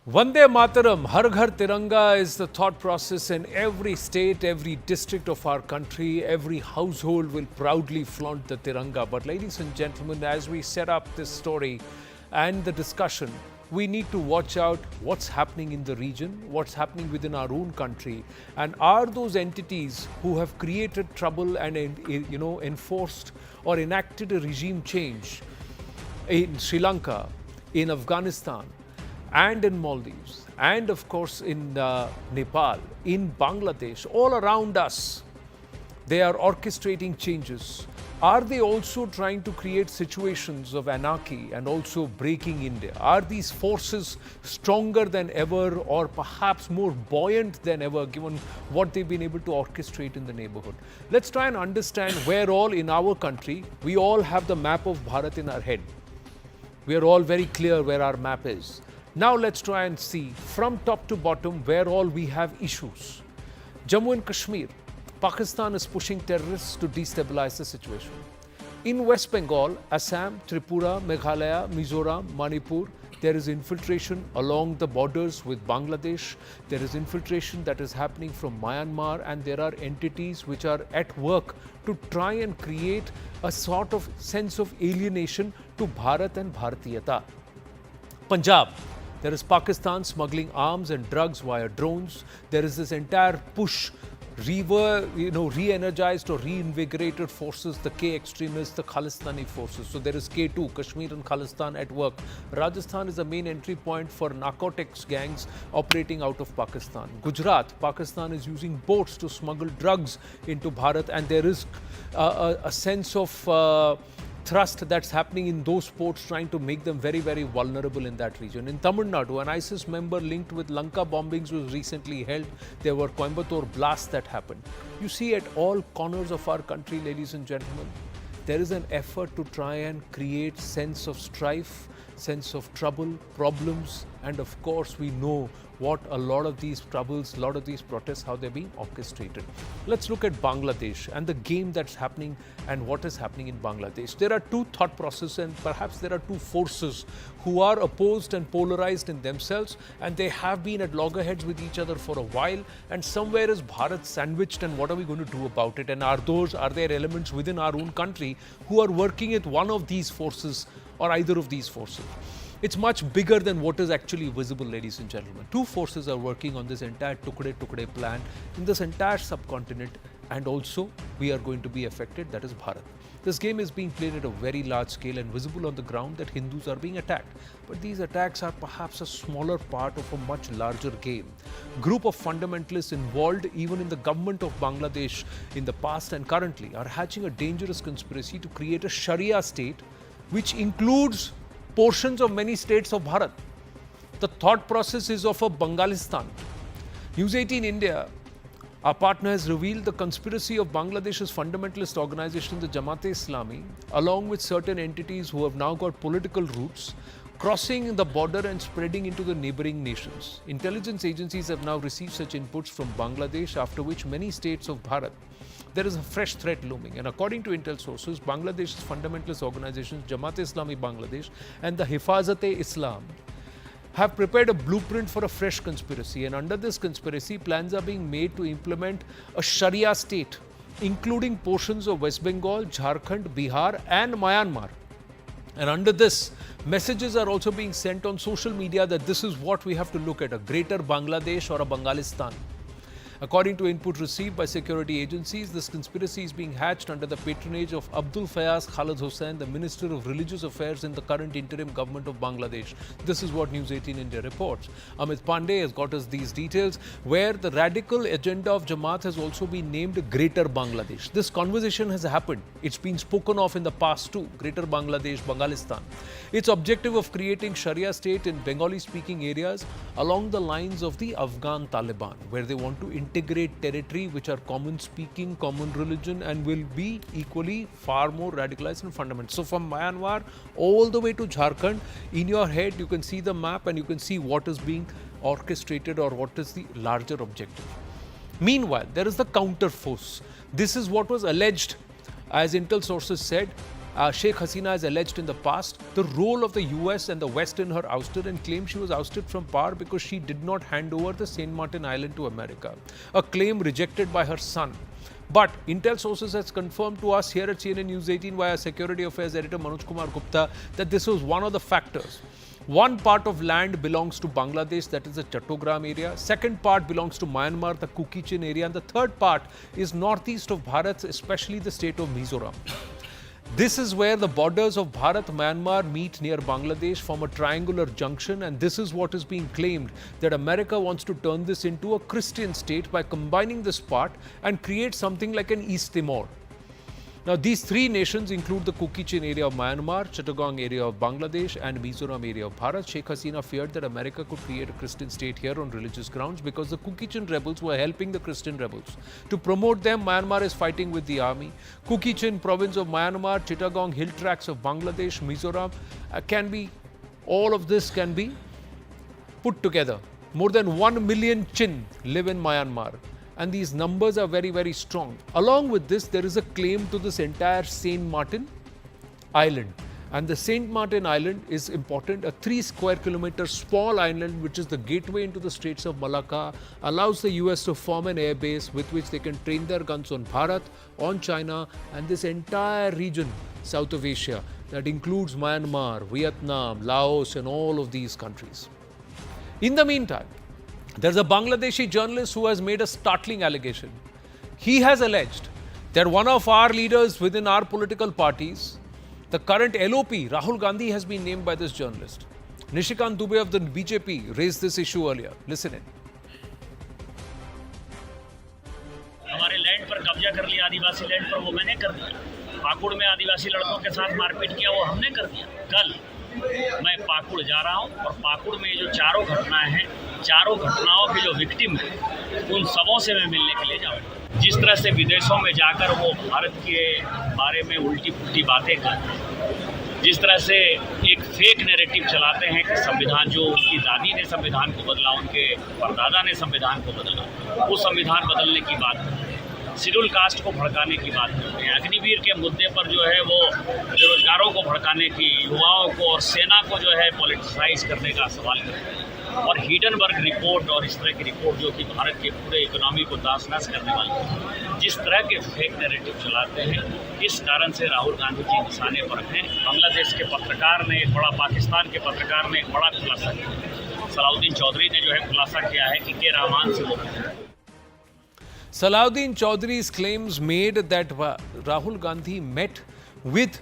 Vande Mataram, Har Ghar Tiranga is the thought process in every state, every district of our country. Every household will proudly flaunt the Tiranga. But ladies and gentlemen, as we set up this story and the discussion, we need to watch out what's happening in the region, what's happening within our own country, and are those entities who have created trouble and enforced or enacted a regime change in Sri Lanka, in Afghanistan, and in Maldives, and of course in Nepal, in Bangladesh, all around us, they are orchestrating changes. Are they also trying to create situations of anarchy and also breaking India? Are these forces stronger than ever or perhaps more buoyant than ever given what they've been able to orchestrate in the neighborhood? Let's try and understand where all in our country, we all have the map of Bharat in our head. We are all very clear where our map is. Now let's try and see from top to bottom where all we have issues. Jammu and Kashmir, Pakistan is pushing terrorists to destabilize the situation. In West Bengal, Assam, Tripura, Meghalaya, Mizoram, Manipur, there is infiltration along the borders with Bangladesh. There is infiltration that is happening from Myanmar, and there are entities which are at work to try and create a sort of sense of alienation to Bharat and Bharatiyata. Punjab, there is Pakistan smuggling arms and drugs via drones. There is this entire push, re-energized or reinvigorated forces, the K extremists, the Khalistani forces. So there is K2, Kashmir and Khalistan at work. Rajasthan is the main entry point for narcotics gangs operating out of Pakistan. Gujarat, Pakistan is using boats to smuggle drugs into Bharat, and there is a sense of thrust that's happening in those ports, trying to make them very, very vulnerable in that region. In Tamil Nadu, an ISIS member linked with Lanka bombings was recently held. There were Coimbatore blasts that happened. You see, at all corners of our country, ladies and gentlemen, there is an effort to try and create sense of strife, sense of trouble, problems, and of course we know what a lot of these troubles, a lot of these protests, how they're being orchestrated. Let's look at Bangladesh and the game that's happening and what is happening in Bangladesh. There are two thought processes and perhaps there are two forces who are opposed and polarized in themselves, and they have been at loggerheads with each other for a while, and somewhere is Bharat sandwiched, and what are we going to do about it? And are there elements within our own country who are working with one of these forces or either of these forces? It's much bigger than what is actually visible, ladies and gentlemen. Two forces are working on this entire Tukde Tukde plan in this entire subcontinent, and also we are going to be affected, that is Bharat. This game is being played at a very large scale and visible on the ground that Hindus are being attacked. But these attacks are perhaps a smaller part of a much larger game. Group of fundamentalists involved even in the government of Bangladesh in the past and currently are hatching a dangerous conspiracy to create a Sharia state which includes portions of many states of Bharat. The thought process is of a Bangalistan. News 18 India, our partner, has revealed the conspiracy of Bangladesh's fundamentalist organization, the Jamaat-e-Islami, along with certain entities who have now got political roots, crossing the border and spreading into the neighboring nations. Intelligence agencies have now received such inputs from Bangladesh, after which many states of Bharat, there is a fresh threat looming. And according to intel sources, Bangladesh's fundamentalist organizations, Jamaat-e-Islami Bangladesh and the Hifazat-e-Islam, have prepared a blueprint for a fresh conspiracy. And under this conspiracy, plans are being made to implement a Sharia state, including portions of West Bengal, Jharkhand, Bihar and Myanmar. And under this, messages are also being sent on social media that this is what we have to look at, a greater Bangladesh or a Bangalistan. According to input received by security agencies, this conspiracy is being hatched under the patronage of Abdul Fayaz Khalid Hussain, the Minister of Religious Affairs in the current interim government of Bangladesh. This is what News 18 India reports. Amit Pandey has got us these details, where the radical agenda of Jamaat has also been named Greater Bangladesh. This conversation has happened. It's been spoken of in the past too, Greater Bangladesh, Bangalistan. Its objective of creating Sharia state in Bengali-speaking areas along the lines of the Afghan Taliban, where they want to integrate territory which are common speaking, common religion, and will be equally far more radicalized and fundamental. So from Myanmar all the way to Jharkhand, in your head you can see the map and you can see what is being orchestrated or what is the larger objective. Meanwhile, there is the counter force. This is what was alleged, as intel sources said, Sheikh Hasina has alleged in the past the role of the US and the West in her ouster and claimed she was ousted from power because she did not hand over the Saint Martin Island to America, a claim rejected by her son. But Intel sources has confirmed to us here at CNN News 18 via Security Affairs editor Manoj Kumar Gupta that this was one of the factors. One part of land belongs to Bangladesh, that is the Chittagong area. Second part belongs to Myanmar, the Kuki-Chin area. And the third part is northeast of Bharat, especially the state of Mizoram. This is where the borders of Bharat, Myanmar meet near Bangladesh, form a triangular junction, and this is what is being claimed, that America wants to turn this into a Christian state by combining this part and create something like an East Timor. Now, these three nations include the Kuki-Chin area of Myanmar, Chittagong area of Bangladesh and Mizoram area of Bharat. Sheikh Hasina feared that America could create a Christian state here on religious grounds because the Kuki-Chin rebels were helping the Christian rebels. To promote them, Myanmar is fighting with the army. Kuki-Chin province of Myanmar, Chittagong hill tracts of Bangladesh, Mizoram, all of this can be put together. More than 1 million Chin live in Myanmar. And these numbers are very, very strong. Along with this, there is a claim to this entire Saint Martin Island. And the Saint Martin Island is important. A 3 square kilometer small island, which is the gateway into the Straits of Malacca, allows the US to form an air base with which they can train their guns on Bharat, on China, and this entire region, south of Asia, that includes Myanmar, Vietnam, Laos, and all of these countries. In the meantime, there's a Bangladeshi journalist who has made a startling allegation. He has alleged that one of our leaders within our political parties, the current LOP, Rahul Gandhi, has been named by this journalist. Nishikant Dubey of the BJP raised this issue earlier. Listen in. हमारे land पर कब्जा कर लिया, आदिवासी land पर, वो मैंने कर दिया। पाकुड़ में आदिवासी लड़कों के साथ मारपीट किया, वो हमने कर दिया। कल मैं पाकुड़ जा रहा हूं और पाकुड़ में ये जो चारों घटनाएं हैं, चारों घटनाओं के जो विक्टिम हैं, उन सबों से मैं मिलने के लिए जाऊंगा। जिस तरह से विदेशों में जाकर वो भारत के बारे में उल्टी पुल्टी बातें करते हैं, जिस तरह से एक फेक नैरेटिव चलाते हैं कि संविधान, जो उनकी दादी ने संविधान को बदला, उनके परदादा ने संविधान को बदला, वो संविधान बदलने की बात करते हैं, शेड्यूल कास्ट को भड़काने की बात करते हैं, अग्निवीर के मुद्दे पर जो है वो बेरोजगारों को भड़काने की, युवाओं को और सेना को जो है पॉलिटिसाइज करने का सवाल करते हैं। और हिडनबर्ग रिपोर्ट और इस तरह की रिपोर्ट जो कि भारत के पूरे इकोनॉमी को तास-नस करने वाली है, जिस तरह के फेक नैरेटिव चलाते हैं, इस कारण से राहुल गांधी जी निशाने पर हैं। बांग्लादेश के पत्रकार ने एक बड़ा, पाकिस्तान के पत्रकार ने एक बड़ा खुलासा किया। सलाउद्दीन चौधरी ने जो है खुलासा किया है कि के रहमान से वो Salahuddin Chaudhry's claims made that Rahul Gandhi met with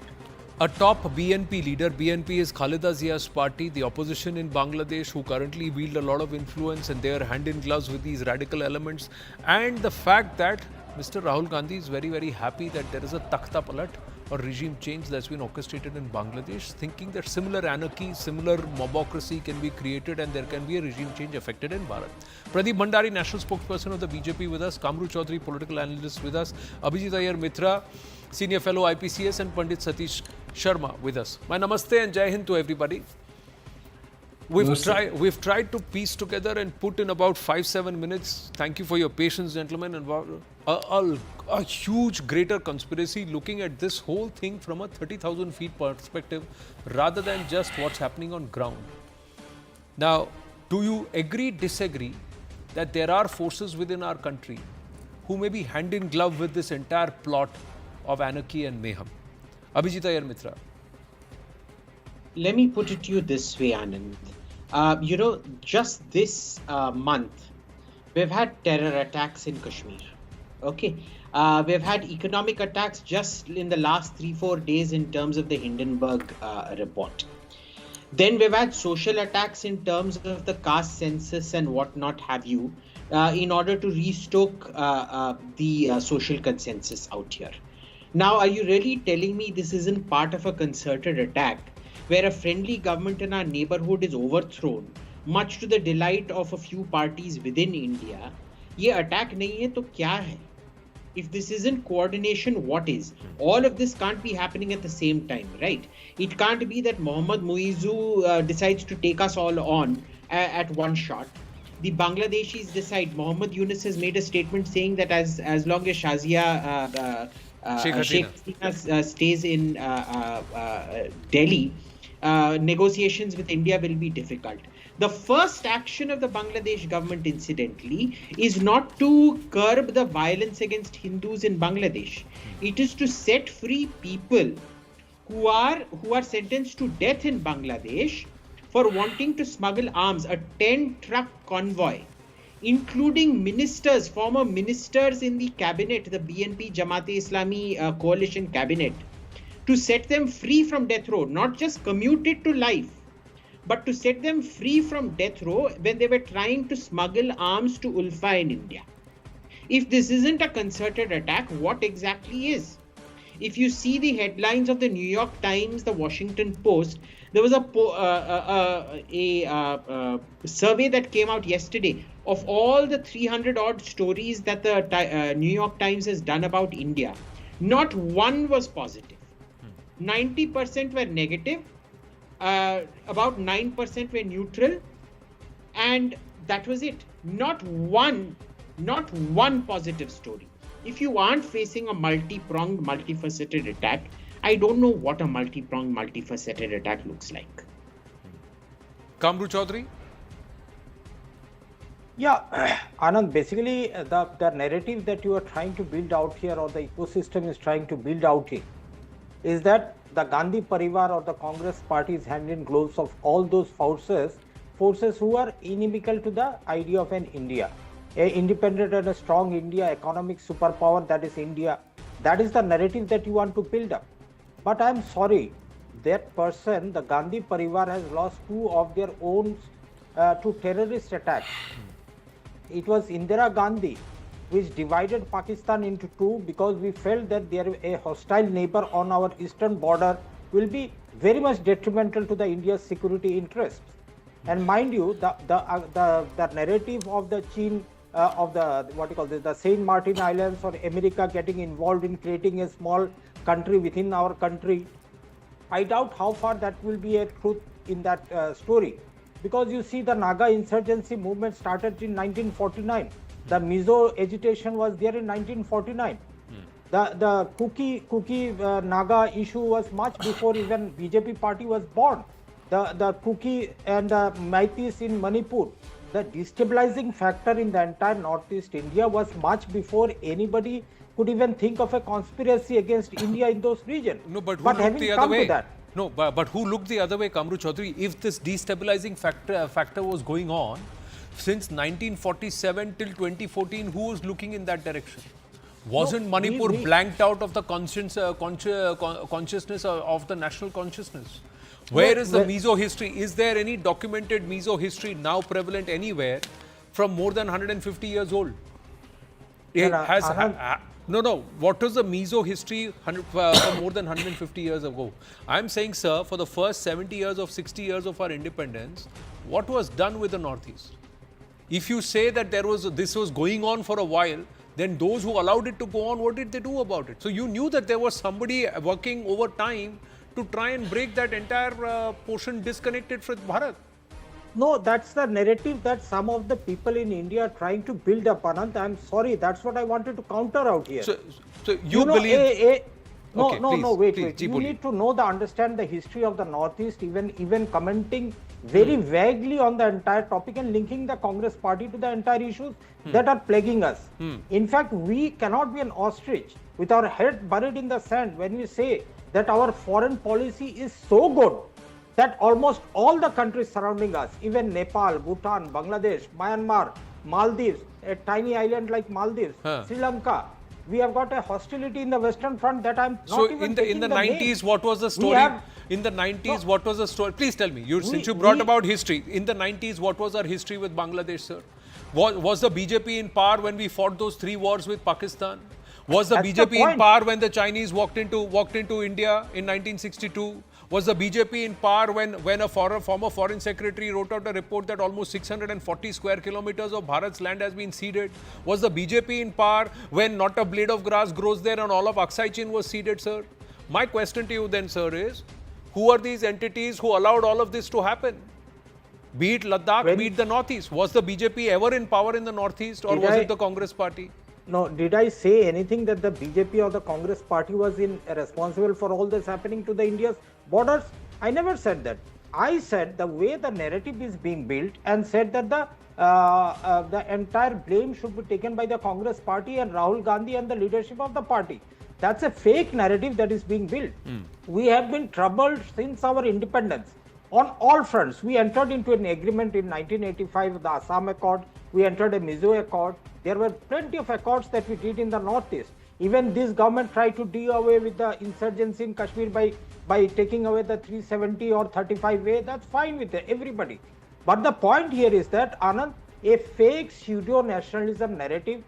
a top BNP leader. BNP is Khaleda Zia's party, the opposition in Bangladesh, who currently wield a lot of influence, and they are hand in gloves with these radical elements. And the fact that Mr. Rahul Gandhi is very, very happy that there is a Takhta Palat or regime change that's been orchestrated in Bangladesh, thinking that similar anarchy, similar mobocracy can be created and there can be a regime change affected in Bharat. Pradeep Bhandari, national spokesperson of the BJP with us, Kamru Chaudhary, political analyst with us, Abhijit Iyer Mitra, senior fellow IPCS, and Pandit Satish Sharma with us. My namaste and Jai Hind to everybody. We've tried to piece together and put in about 5-7 minutes. Thank you for your patience, gentlemen, and a huge greater conspiracy looking at this whole thing from a 30,000 feet perspective rather than just what's happening on ground. Now, do you agree, disagree that there are forces within our country who may be hand in glove with this entire plot of anarchy and mayhem? Abhijit Iyer Mitra. Let me put it to you this way, Anand. Just this month, we've had terror attacks in Kashmir. Okay. We've had economic attacks just in the last 3-4 days in terms of the Hindenburg report. Then we've had social attacks in terms of the caste census and whatnot have you, in order to restoke the social consensus out here. Now, are you really telling me this isn't part of a concerted attack where a friendly government in our neighborhood is overthrown, much to the delight of a few parties within India? ये attack नहीं है तो क्या है? If this isn't coordination, what is? All of this can't be happening at the same time, right? It can't be that Mohammad Muizu decides to take us all on at one shot. The Bangladeshis decide. Mohammad Yunus has made a statement saying that as long as Shazia Sheikh Sheikh Hasina. Hasina stays in Delhi, negotiations with India will be difficult. The first action of the Bangladesh government, incidentally, is not to curb the violence against Hindus in Bangladesh. It is to set free people who are sentenced to death in Bangladesh for wanting to smuggle arms. A 10-truck convoy, including ministers, former ministers in the cabinet, the BNP Jamaat-e Islami coalition cabinet, to set them free from death row, not just commuted to life, but to set them free from death row when they were trying to smuggle arms to Ulfa in India. If this isn't a concerted attack, what exactly is? If you see the headlines of the New York Times, the Washington Post, there was a survey that came out yesterday of all the 300 odd stories that the New York Times has done about India. Not one was positive. 90% were negative. About 9% were neutral, and that was it. Not one positive story. If you aren't facing a multi-pronged, multifaceted attack, I don't know what a multi-pronged, multifaceted attack looks like. Kamru Chaudhary? Yeah, Anand, basically the narrative that you are trying to build out here, or the ecosystem is trying to build out here, is that the Gandhi Parivar or the Congress party is hand in gloves of all those forces who are inimical to the idea of an India, a independent and a strong India, economic superpower that is India. That is the narrative that you want to build up. But I am sorry, that person, the Gandhi Parivar, has lost two of their own to terrorist attacks. It was Indira Gandhi which divided Pakistan into two, because we felt that there a hostile neighbor on our eastern border will be very much detrimental to the India's security interests. And mind you, the narrative of the Chin, of the Saint Martin Islands, or America getting involved in creating a small country within our country, I doubt how far that will be a truth in that story. Because you see, the Naga insurgency movement started in 1949. The Mizo agitation was there in 1949. The Kuki Naga issue was much before even BJP party was born. The Kuki and the Meiteis in Manipur, the destabilizing factor in the entire Northeast India was much before anybody could even think of a conspiracy against India in those regions. No, but who looked the other way? No, but who looked the other way, Kamru Chaudhary? If this destabilizing factor was going on since 1947 till 2014, who was looking in that direction? Wasn't Manipur blanked out of the consciousness of the national consciousness? Where is the Mizo history? Is there any documented Mizo history now prevalent anywhere from more than 150 years old? No. What was the Mizo history from more than 150 years ago? I'm saying, sir, for the first 70 years of 60 years of our independence, what was done with the Northeast? If you say that this was going on for a while, then those who allowed it to go on, what did they do about it? So you knew that there was somebody working over time to try and break that entire portion disconnected from Bharat. No, that's the narrative that some of the people in India are trying to build up, Anand. I'm sorry, that's what I wanted to counter out here. So you believe... Wait. You need to understand the history of the Northeast, even commenting very vaguely on the entire topic and linking the Congress party to the entire issues that are plaguing us. In fact, we cannot be an ostrich with our head buried in the sand when we say that our foreign policy is so good that almost all the countries surrounding us, even Nepal, Bhutan, Bangladesh, Myanmar, Maldives, a tiny island like Maldives, Sri Lanka, we have got a hostility in the Western Front that I'm not even in the 90s, what was the story? In the 90s, what was the story? Please tell me. Since you brought about history, in the 90s, what was our history with Bangladesh, sir? Was the BJP in power when we fought those 3 wars with Pakistan? Was the BJP in power when the Chinese walked into India in 1962? Was the BJP in power when a former foreign secretary wrote out a report that almost 640 square kilometers of Bharat's land has been ceded? Was the BJP in power when not a blade of grass grows there and all of Aksai Chin was ceded, sir? My question to you then, sir, is who are these entities who allowed all of this to happen? Be it Ladakh, be it the Northeast. Was the BJP ever in power in the Northeast, or was it the Congress party? No, did I say anything that the BJP or the Congress party was responsible for all this happening to the India's borders? I never said that. I said the way the narrative is being built and said that the entire blame should be taken by the Congress party and Rahul Gandhi and the leadership of the party. That's a fake narrative that is being built. We have been troubled since our independence on all fronts. We entered into an agreement in 1985, the Assam Accord. We entered a Mizo Accord. There were plenty of accords that we did in the Northeast. Even this government tried to do away with the insurgency in Kashmir by taking away the 370 or 35A. That's fine with everybody. But the point here is that, Anand, a fake pseudo-nationalism narrative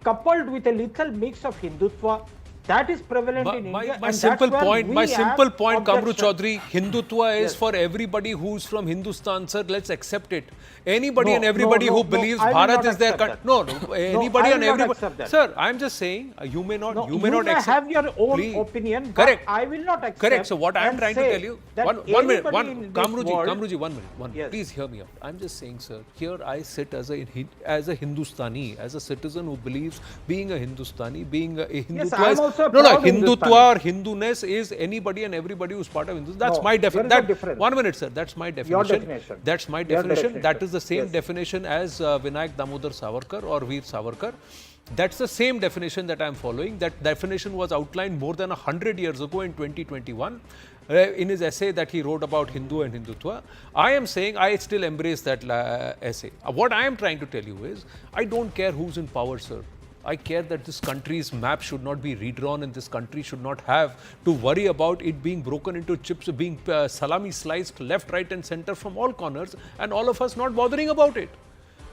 coupled with a little mix of Hindutva, that is prevalent in India. My simple point, Kamru objection. Chaudhary, Hindutva is for everybody who's from Hindustan, sir. Let's accept it. Anybody and everybody who believes I will Bharat not is their accept country. that. No, anybody I and will not everybody. accept that. Sir, I'm just saying, you may not accept. have your own Please. opinion, Correct. but I will not accept. Correct. So what I am and trying to say tell you, that one minute, everybody in this world- Kamruji, 1 minute. Yes. Please hear me out. I'm just saying, sir, here I sit as a Hindustani, as a citizen who believes being a Hindustani, being a Hindutva Yes, I'm is, also a no, proud Hindutva or Hinduness is anybody and everybody who's part of Hindus. That's No, my there is definition. no difference. 1 minute, sir. That's my definition. Your definition. That's my Your definition. That definition. is the same Yes. definition as Vinayak Damodar Savarkar or Veer Savarkar. That's the same definition that I'm following. That definition was outlined more than 100 years ago in 2021 in his essay that he wrote about Hindu and Hindutva. I am saying I still embrace that essay. What I am trying to tell you is, I don't care who's in power, sir. I care that this country's map should not be redrawn and this country should not have to worry about it being broken into chips, being salami sliced left, right and center from all corners and all of us not bothering about it.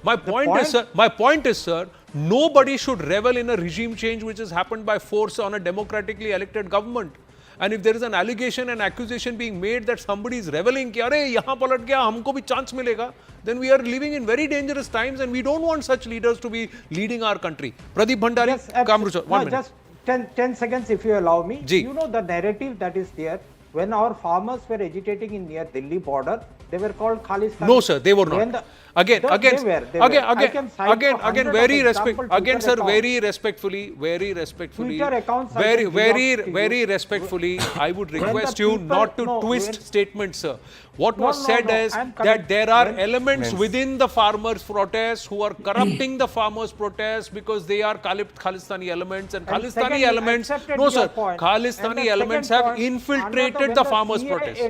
My point is, sir, nobody should revel in a regime change which has happened by force on a democratically elected government. And if there is an allegation and accusation being made that somebody is reveling, कि अरे यहाँ पलट गया, हमको भी chance मिलेगा, then we are living in very dangerous times and we don't want such leaders to be leading our country. Pradeep Bhandari, Yes, absolutely. Kamrucha, 1 minute. Just 10 seconds if you allow me. Ji. You know the narrative that is there. When our farmers were agitating in near Delhi border, they were called Khalistan. No, sir, they were When not. the- Again, they were. I can cite for hundred of example, again, sir, Twitter very respectfully, Twitter accounts I very, can very, give out to very you. respectfully, I would When the request you people- not to no, twist when- statements, sir. What No, was no, said no, is I'm coming- that there are when- elements within the farmers' protests who are corrupting the farmers' protests because they are Khalistani elements and And Khalistani second, I elements. accepted No, your sir, point. And Khalistani the elements second have point, infiltrated when the farmers' CAA protests.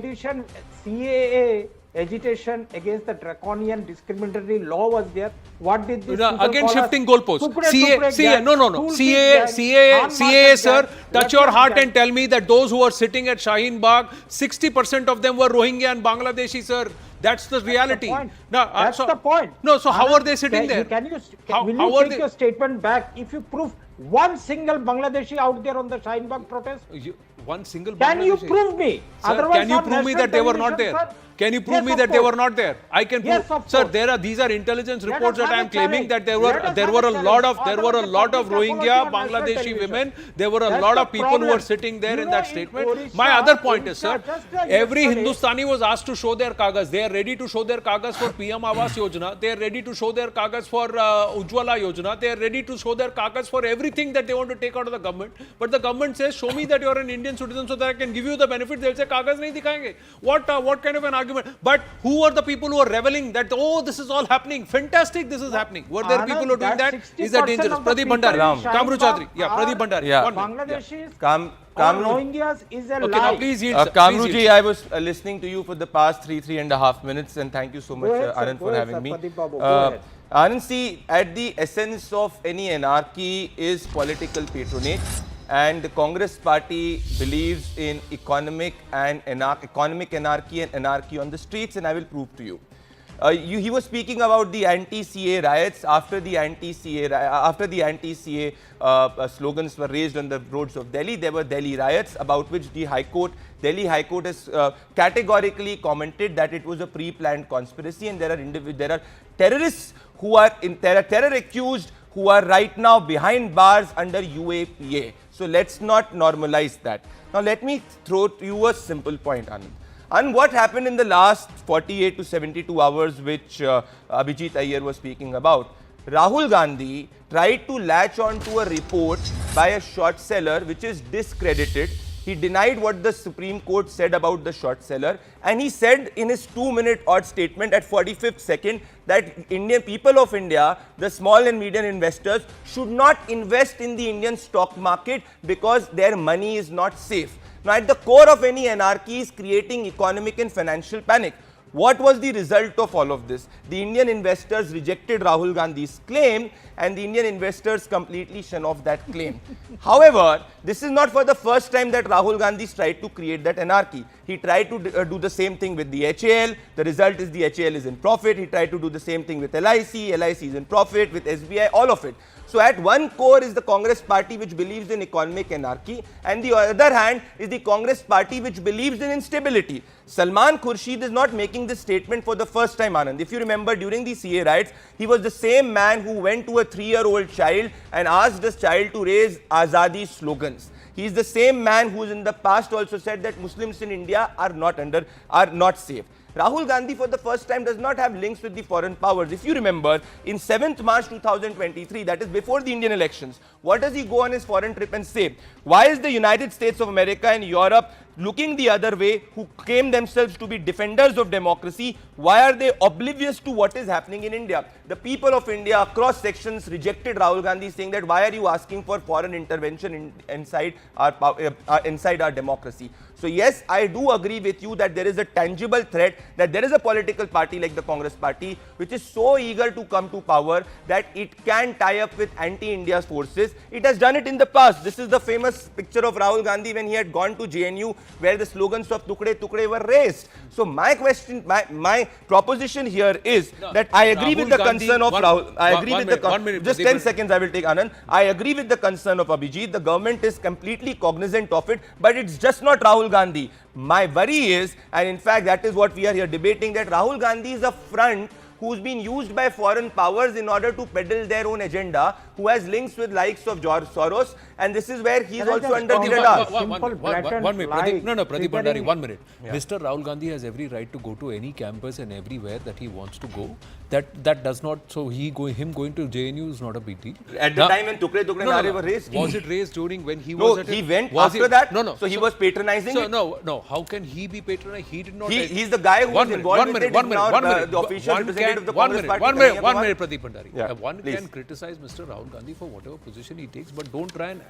CAA agitation against the draconian discriminatory law was there. What did this people Again, call us? shifting goalposts. Tukde CA, Tukde CA, gang, no. Tulsi CA, gang, CA, Khan CA, Market sir, gang, touch your Latif heart gang. and tell me that those who are sitting at Shaheen Bagh, 60% of them were Rohingya and Bangladeshi, sir. That's the reality. Point. No, That's the point. No, so how Anand, are they sitting there? Will How you are take they? your statement back if you prove one single Bangladeshi out there on the Shaheen Bagh protest? One single Can you Bangladeshi. prove me? Sir, Otherwise, can you on prove me national that they were not television, there? sir? Can you prove Yes, me of that they were course. not there? I can prove. Yes, of Sir, course. these are intelligence Let reports us that I have am a claiming that challenge. Let us there have were a a lot of challenge. Rohingya, Otherwise, the public apology on national Bangladeshi television. women. There were a That's lot the of people who were problem. sitting there You in know, that in statement. Odisha- My other point is, sir, Odisha, just every yesterday- Hindustani was asked to show their kagas. They are ready to show their kagas for PM Awas Yojana. They are ready to show their kagas for Ujjwala Yojana. They are ready to show their kagas for everything that they want to take out of the government. But the government says, show me that you are an Indian citizen so that I can give you the benefit. They'll say, kagas nahi dikhayenge. What kind of an argument? But who are the people who are reveling that, oh, this is all happening? Fantastic, this is happening. Were there Anand, people who are doing that? that Is that 60% dangerous? of the Pradeep people Bhandari. in Shaheen Kamru Bagh Chaudhary. Yeah, are Pradeep Bhandari. Yeah. 1 minute. Bangladeshis Kam- or Kamru- Rohingyas is a Okay, lie. now please yield, sir. Please Kamruji, yield. I was listening to you for the past three and a half minutes, and thank you so much, ahead, sir. Anand, Go for ahead, having sir. me. Pradeep Babu, go ahead. Anand, see, at the essence of any anarchy is political patronage, and the Congress party believes in economic anarchy and anarchy on the streets, and I will prove to you. He was speaking about the anti-CA riots. After the anti-CA slogans were raised on the roads of Delhi, there were Delhi riots, about which Delhi High Court has categorically commented that it was a pre-planned conspiracy, and there are terrorists who are terror accused who are right now behind bars under UAPA. So let's not normalize that. Now let me throw to you a simple point, Anand. And what happened in the last 48 to 72 hours, which Abhijit Iyer was speaking about? Rahul Gandhi tried to latch on to a report by a short seller which is discredited. He denied what the Supreme Court said about the short seller, and he said in his 2-minute odd statement at 45th second that Indian people of India, the small and medium investors, should not invest in the Indian stock market because their money is not safe. Now, at the core of any anarchy is creating economic and financial panic. What was the result of all of this? The Indian investors rejected Rahul Gandhi's claim, and the Indian investors completely shun off that claim. However, this is not for the first time that Rahul Gandhi tried to create that anarchy. He tried to do the same thing with the HAL. The result is the HAL is in profit. He tried to do the same thing with LIC. LIC is in profit, with SBI, all of it. So at one core is the Congress party which believes in economic anarchy, and the other hand is the Congress party which believes in instability. Salman Khurshid is not making this statement for the first time, Anand. If you remember, during the CA riots, he was the same man who went to a 3-year-old child and asked this child to raise Azadi slogans. He is the same man who in the past also said that Muslims in India are not safe. Rahul Gandhi for the first time does not have links with the foreign powers. If you remember, in 7th March 2023, that is before the Indian elections, what does he go on his foreign trip and say? Why is the United States of America and Europe looking the other way, who claim themselves to be defenders of democracy? Why are they oblivious to what is happening in India? The people of India across sections rejected Rahul Gandhi, saying that why are you asking for foreign intervention inside our democracy? So yes, I do agree with you that there is a tangible threat, that there is a political party like the Congress party which is so eager to come to power that it can tie up with anti-India forces. It has done it in the past. This is the famous picture of Rahul Gandhi when he had gone to JNU, where the slogans of Tukde Tukde were raised. So my question, my proposition here is that I agree with the concern of Rahul. I agree with the just 10 seconds I will take, Anand. I agree with the concern of Abhijit. The government is completely cognizant of it, but it's just not Rahul Gandhi. My worry is, and in fact that is what we are here debating, that Rahul Gandhi is a front who's been used by foreign powers in order to peddle their own agenda, who has links with likes of George Soros, and this is where he's also under the radar. One minute, Pradeep Bhandari, 1 minute. Yeah. Mr. Rahul Gandhi has every right to go to any campus and everywhere that he wants to go. That does not, so him going to JNU is not a big deal. At the time when Tukde Tukde were raised? Was it raised during when he was at he went after that? No. So he was patronizing it? No. How can he be patronizing? He did not. He's the guy who was involved with it. The official representative of the Congress party. One minute, Pradeep Bhandari. One can criticize Mr. Rahul Gandhi for whatever position he takes, but don't try and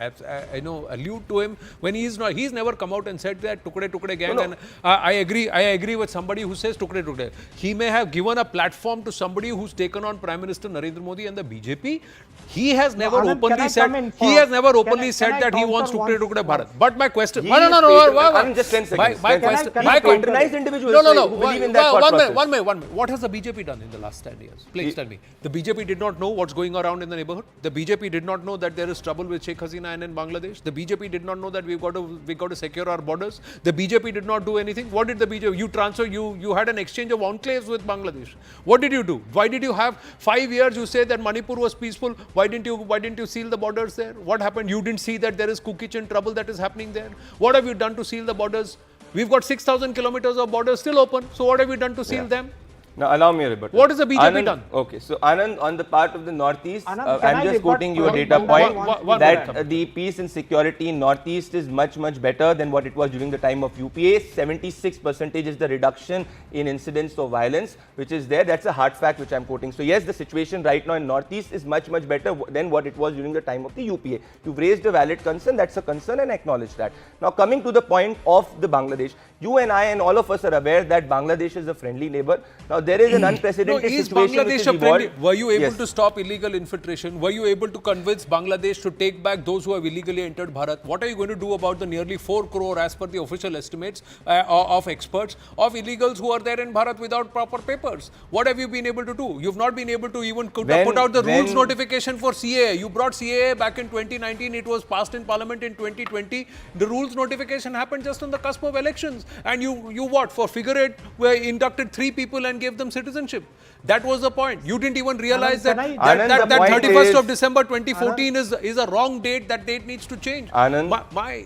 allude to him when he is not. He's never come out and said that Tukde Tukde gang. And I agree with somebody who says Tukde Tukde. He may have given a platform to somebody who's taken on Prime Minister Narendra Modi and the BJP. He has never openly said that he wants Tukde Tukde Bharat. But my question, I'm just 10 seconds. My question, patronized individuals who believe in that one minute. What has the BJP done in the last 10 years? Please tell me. The BJP did not know what's going around in the neighborhood. The BJP did not know that there is trouble with Sheikh Hasina and in Bangladesh. The BJP did not know that we've got to secure our borders. The BJP did not do anything. What did the BJP? You had an exchange of enclaves with Bangladesh. What did you do? Why did you have 5 years? You say that Manipur was peaceful. Why didn't you seal the borders there? What happened? You didn't see that there is cookie kitchen trouble that is happening there. What have you done to seal the borders? We've got 6,000 kilometers of borders still open. So what have you done to seal them? Now allow me a rebuttal. What has the BJP done? Okay, so Anand, on the part of the Northeast, Anand, I'm just quoting you a data point that the peace and security in Northeast is much better than what it was during the time of UPA. 76% is the reduction in incidents of violence, which is there. That's a hard fact which I'm quoting. So yes, the situation right now in Northeast is much better than what it was during the time of the UPA. You've raised a valid concern. That's a concern, and acknowledge that. Now coming to the point of the Bangladesh, you and I and all of us are aware that Bangladesh is a friendly neighbor. Now there is an unprecedented situation which is evolved. Were you able to stop illegal infiltration? Were you able to convince Bangladesh to take back those who have illegally entered Bharat? What are you going to do about the nearly 4 crore, as per the official estimates of experts, of illegals who are there in Bharat without proper papers? What have you been able to do? You've not been able to even put out the rules notification for CAA. You brought CAA back in 2019. It was passed in Parliament in 2020. The rules notification happened just on the cusp of elections. And you what? For figure eight, we inducted 3 people and gave them citizenship. That was the point. You didn't even realize that 31st of December 2014 is a wrong date. That date needs to change. Anand, my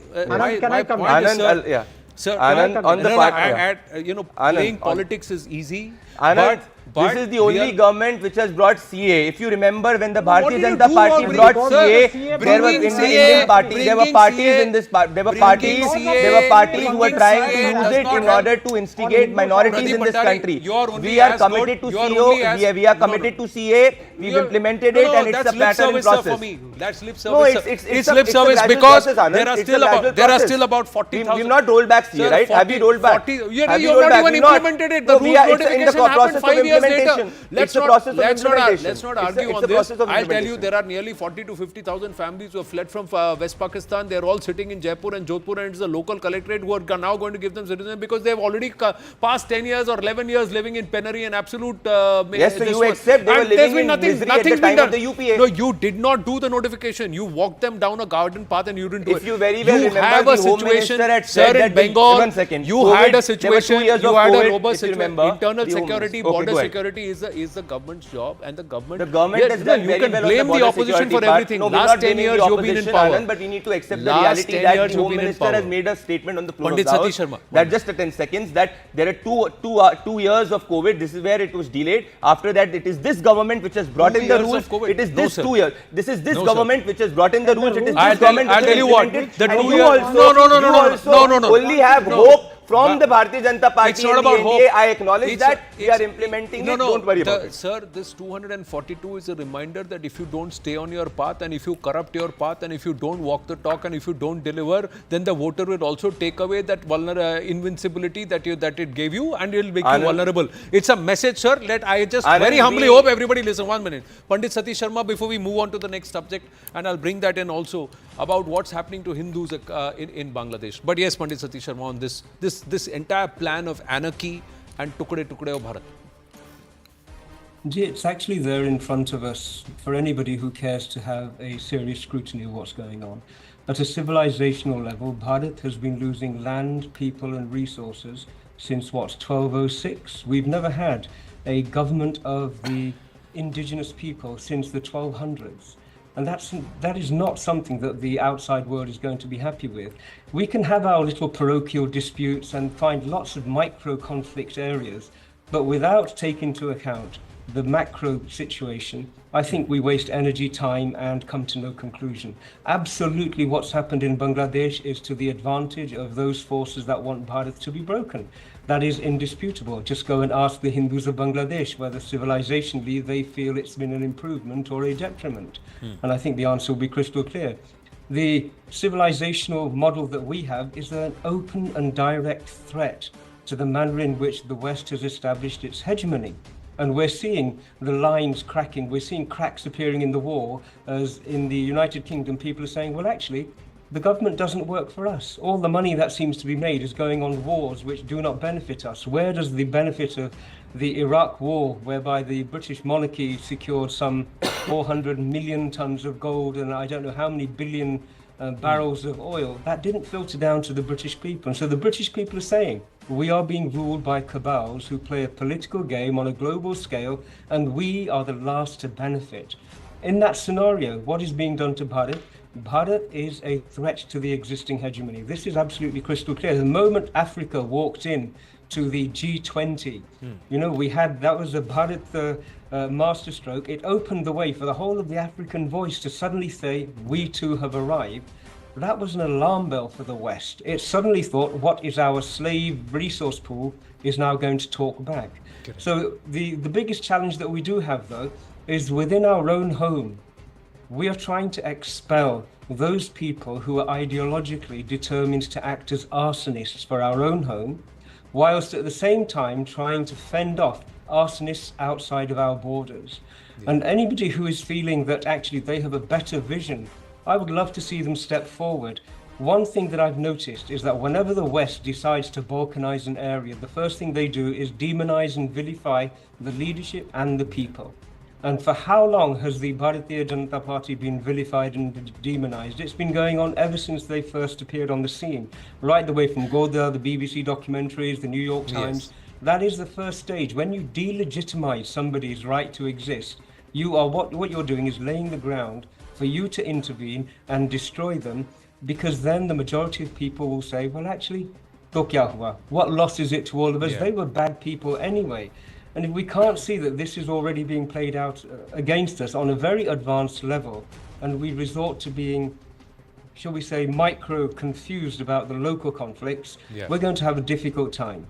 point is, sir, Anand, on the part, playing politics is easy. Anand, But this is the only government which has brought CA. If you remember, when the what Bharatiya do you Janata do Party or brought bring- CA, Sir, there were in bringing the CA, Indian party, there were bringing parties CA, in this part. There were bringing parties. CA, There were parties who were bringing trying to CA use does it not in help. order to instigate minorities Pradeep in this Bhandari, country. you are only We are as committed good- to you are CO. only as- We are no, committed to CA. We've implemented it, and it's that's a lip pattern in service, sir, process. for me. That's lip service. No, sir. it's lip a service gradual because process, Anand. there are It's a still gradual about there are process. still about 40,000. We've not rolled back CA, Sir, right? Have 40 we rolled back? 40 Have you we have rolled not back? even We've not. implemented it. No, The we rules are- it's in the notification happened process of 5 years later. implementation. Let's It's a not process of let's not implementation. argue It's on a this. process of I'll tell you, implementation. there are nearly 40 to 50,000 families who have fled from West Pakistan. They're all sitting in Jaipur and Jodhpur, and it's the local collectorate who are now going to give them citizenship because they've already passed 10 years or 11 years living in penury and absolute. Yes, so this you one. accept they were And living there's been in nothing, misery at the nothing's time been of done. the UPA. No, you did not do the notification. You walked them down a garden path and you didn't do it. If you very well you remember, have a the Home situation, Minister had sir, said in that Bengal. one second, You COVID, had a there were 2 situation. years You of had a COVID, robust if you situation. remember, Internal the Home security, Minister. Okay, border go ahead. security is the government's job, and the government. The government Yes, has done you very can well on blame the the border opposition security for part. everything. No, we're Last not 10 blaming years the you've been in opposition, power. Anand, but we need to accept the Last reality 10 that years the you've Home been in Minister has power. made a statement on the floor Pandit of the Satish House Sharma. that just 10 seconds that there are two years of COVID. This is where it was delayed. After that, it is this government which has brought 2 in the years rules. of COVID. It is No, this sir. 2 years. This is this No, sir. government which has brought in the rules. It is I'll this tell- government I'll which tell has you what, implemented. the And 2 you years- also- no, you also no. only have No. hope from the Bharatiya Janata Party It's not and the about NDA. hope. I acknowledge It's that a- we are it's- implementing no, it. no, Don't worry about it. Sir, this 242 is a reminder that if you don't stay on your path and if you corrupt your path and if you don't walk the talk and if you don't deliver, then the voter will also take away that invincibility that it gave you and it will make you vulnerable. It's a message, sir. I just very humbly hope everybody listen. 1 minute. Pandit Satish Sharma, before we move on to the next subject, and I'll bring that in also about what's happening to Hindus in Bangladesh. But yes, Pandit Satish Sharma, on this entire plan of anarchy and Tukde Tukde of Bharat. It's actually there in front of us for anybody who cares to have a serious scrutiny of what's going on. At a civilizational level, Bharat has been losing land, people and resources since 1206. We've never had a government of the indigenous people since the 1200s. And that is not something that the outside world is going to be happy with. We can have our little parochial disputes and find lots of micro conflict areas, but without taking into account the macro situation, I think we waste energy, time, and come to no conclusion. Absolutely what's happened in Bangladesh is to the advantage of those forces that want Bharat to be broken. That is indisputable. Just go and ask the Hindus of Bangladesh whether civilizationally they feel it's been an improvement or a detriment. And I think the answer will be crystal clear. The civilizational model that we have is an open and direct threat to the manner in which the West has established its hegemony. And we're seeing the lines cracking. We're seeing cracks appearing in the wall, as in the United Kingdom, people are saying, well, actually, the government doesn't work for us. All the money that seems to be made is going on wars which do not benefit us. Where does the benefit of the Iraq war, whereby the British monarchy secured some 400 million tons of gold and I don't know how many billion barrels of oil, that didn't filter down to the British people. And so the British people are saying, we are being ruled by cabals who play a political game on a global scale, and we are the last to benefit. In that scenario, what is being done to Bharat? Bharat is a threat to the existing hegemony. This is absolutely crystal clear. The moment Africa walked in to the G20, that was a Bharat masterstroke. It opened the way for the whole of the African voice to suddenly say, we too have arrived. That was an alarm bell for the West. It suddenly thought, what is our slave resource pool is now going to talk back. So the biggest challenge that we do have, though, is within our own home. We are trying to expel those people who are ideologically determined to act as arsonists for our own home, whilst at the same time trying to fend off arsonists outside of our borders. And anybody who is feeling that actually they have a better vision, I would love to see them step forward. One thing that I've noticed is that whenever the West decides to balkanize an area, the first thing they do is demonize and vilify the leadership and the people. And for how long has the Bharatiya Janata Party been vilified and demonized? It's been going on ever since they first appeared on the scene, right the way from Goda, the BBC documentaries, the New York Times. Yes. That is the first stage. When you delegitimize somebody's right to exist, what you're doing is laying the ground for you to intervene and destroy them, because then the majority of people will say, well, actually, to kya hua? What loss is it to all of us? Yeah. They were bad people anyway. And if we can't see that this is already being played out against us on a very advanced level, and we resort to being, shall we say, micro confused about the local conflicts, Yeah. we're going to have a difficult time.